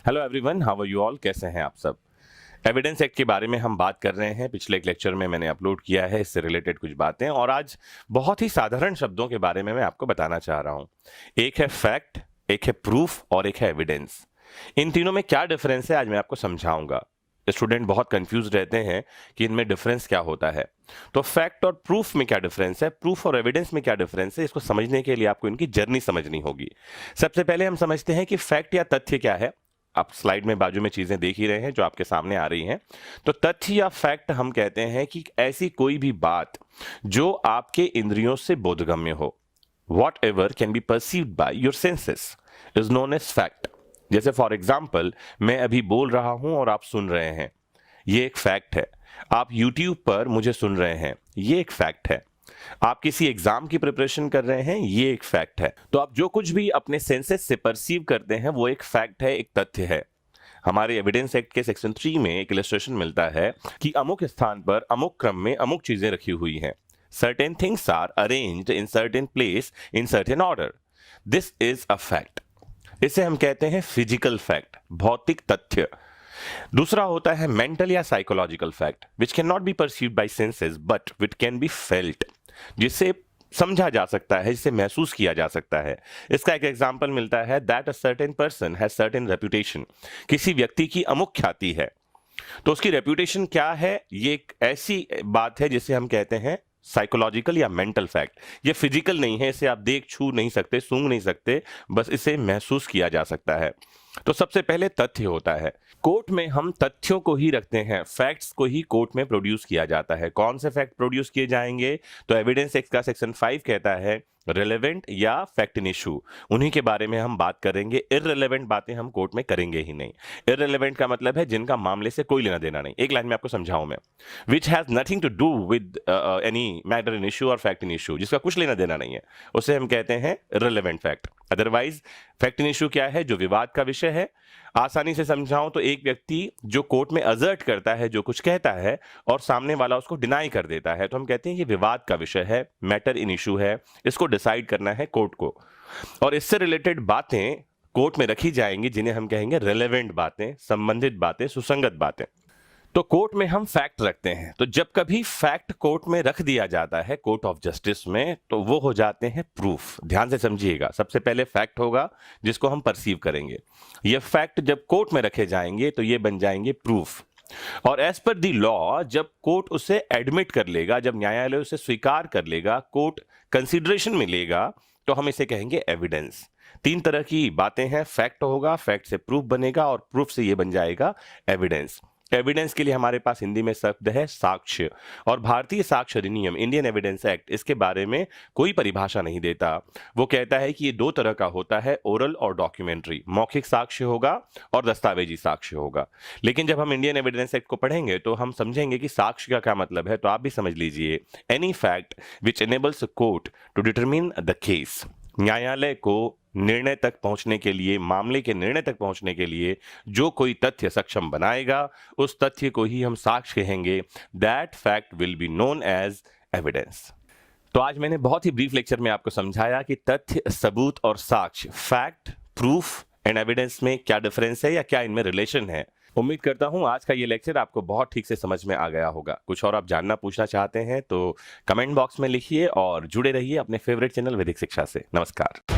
Hello everyone, how are you all? कैसे हैं आप सब? एविडेंस एक्ट के बारे में हम बात कर रहे हैं। पिछले एक लेक्चर में मैंने अपलोड किया है इससे रिलेटेड कुछ बातें, और आज बहुत ही साधारण शब्दों के बारे में मैं आपको बताना चाह रहा हूं। एक है फैक्ट, एक है प्रूफ और एक है एविडेंस। इन तीनों में क्या डिफरेंस है आज मैं आपको समझाऊंगा। स्टूडेंट बहुत कंफ्यूज रहते हैं कि इनमें डिफरेंस क्या होता है। तो फैक्ट और प्रूफ में क्या डिफरेंस है, प्रूफ और एविडेंस में क्या डिफरेंस है, इसको समझने के लिए आपको इनकी जर्नी समझनी होगी। सबसे पहले हम समझते हैं कि फैक्ट या तथ्य क्या है। आप स्लाइड में बाजू में चीजें देख ही रहे हैं जो आपके सामने आ रही हैं। तो तथ्य या फैक्ट हम कहते हैं कि ऐसी कोई भी बात जो आपके इंद्रियों से बोधगम्य हो, whatever can be perceived by your senses is known as fact. जैसे फॉर एग्जाम्पल, मैं अभी बोल रहा हूं और आप सुन रहे हैं, ये एक फैक्ट है। आप यूट्यूब पर मुझे सुन रहे हैं, ये एक फैक्ट है। आप किसी एग्जाम की प्रिपरेशन कर रहे हैं, ये एक फैक्ट है। तो आप जो कुछ भी अपने सेंसेस से परसीव करते हैं वो एक फैक्ट है, एक तथ्य है। हमारे एविडेंस एक्ट के सेक्शन 3 में एक इलस्ट्रेशन मिलता है कि अमुक स्थान पर अमुक क्रम में अमुक चीजें रखी हुई हैं। Certain things are arranged in certain place in certain order. This is a fact. इसे हम कहते हैं फिजिकल फैक्ट, भौतिक तथ्य। दूसरा होता है मेंटल या psychological fact, which can not be perceived bye senses but which can be felt, जिसे समझा जा सकता है, जिसे महसूस किया जा सकता है। इसका एक एग्जांपल मिलता है that a certain person has certain reputation. किसी व्यक्ति की अमुक ख्याति है, तो उसकी रेपुटेशन क्या है, ये एक ऐसी बात है जिसे हम कहते हैं साइकोलॉजिकल या मेंटल फैक्ट। ये फिजिकल नहीं है, इसे आप देख छू नहीं सकते, सूंघ नहीं सकते, बस इसे महसूस किया जा सकता है। तो सबसे पहले तथ्य होता है। कोर्ट में हम तथ्यों को ही रखते हैं, फैक्ट्स को ही कोर्ट में प्रोड्यूस किया जाता है। कौन से फैक्ट प्रोड्यूस किए जाएंगे? तो एविडेंस एक्ट का सेक्शन 5 कहता है रिलेवेंट या फैक्ट इन इशू, उन्हीं के बारे में हम बात करेंगे। इररिलेवेंट बातें हम कोर्ट में करेंगे ही नहीं। इररिलेवेंट का मतलब है जिनका मामले से कोई लेना देना नहीं। एक लाइन में आपको समझाऊं मैं, which has nothing to do with any matter in issue or fact in issue, जिसका कुछ लेना देना नहीं है, उसे हम कहते हैं relevant fact. Otherwise fact in issue क्या है? जो विवाद का विषय है। आसानी से समझाऊं तो एक व्यक्ति जो कोर्ट में असर्ट करता है, जो कुछ कहता है और सामने वाला उसको डिनाई कर देता है, तो हम कहते हैं ये विवाद का विषय है, मैटर इन इशू है, इसको डिसाइड करना है कोर्ट को। और इससे रिलेटेड बातें कोर्ट में रखी जाएंगी जिन्हें हम कहेंगे रेलेवेंट बातें, संबंधित बातें, सुसंगत बातें। तो कोर्ट में हम फैक्ट रखते हैं। तो जब कभी फैक्ट कोर्ट में रख दिया जाता है, कोर्ट ऑफ जस्टिस में, तो वो हो जाते हैं प्रूफ। ध्यान से समझिएगा, सबसे पहले फैक्ट होगा जिसको हम परसीव करेंगे। ये फैक्ट जब कोर्ट में रखे जाएंगे तो ये बन जाएंगे प्रूफ। और एज पर दी लॉ जब कोर्ट उसे एडमिट कर लेगा, जब न्यायालय उसे स्वीकार कर लेगा, कोर्ट कंसिडरेशन में लेगा, तो हम इसे कहेंगे एविडेंस। तीन तरह की बातें हैं, फैक्ट होगा, फैक्ट से प्रूफ बनेगा और प्रूफ से ये बन जाएगा एविडेंस। एविडेंस के लिए हमारे पास हिंदी में शब्द है साक्ष्य, और भारतीय साक्ष्य अधिनियम, इंडियन एविडेंस एक्ट, इसके बारे में कोई परिभाषा नहीं देता। वो कहता है कि ये दो तरह का होता है, ओरल और डॉक्यूमेंट्री। मौखिक साक्ष्य होगा और दस्तावेजी साक्ष्य होगा। लेकिन जब हम इंडियन एविडेंस एक्ट को पढ़ेंगे तो हम समझेंगे कि साक्ष्य का क्या मतलब है। तो आप भी समझ लीजिए, any fact which enables a court to determine the case. न्यायालय को निर्णय तक पहुंचने के लिए, मामले के निर्णय तक पहुंचने के लिए जो कोई तथ्य सक्षम बनाएगा, उस तथ्य को ही हम साक्ष्य कहेंगे। That fact will be known as evidence. तो आज मैंने बहुत ही ब्रीफ लेक्चर में आपको समझाया कि तथ्य, सबूत और साक्ष्य, फैक्ट, प्रूफ एंड एविडेंस में क्या डिफरेंस है या क्या इनमें रिलेशन है। उम्मीद करता हूं आज का ये लेक्चर आपको बहुत ठीक से समझ में आ गया होगा। कुछ और आप जानना, पूछना चाहते हैं तो कमेंट बॉक्स में लिखिए और जुड़े रहिए अपने फेवरेट चैनल वैदिक शिक्षा से। नमस्कार।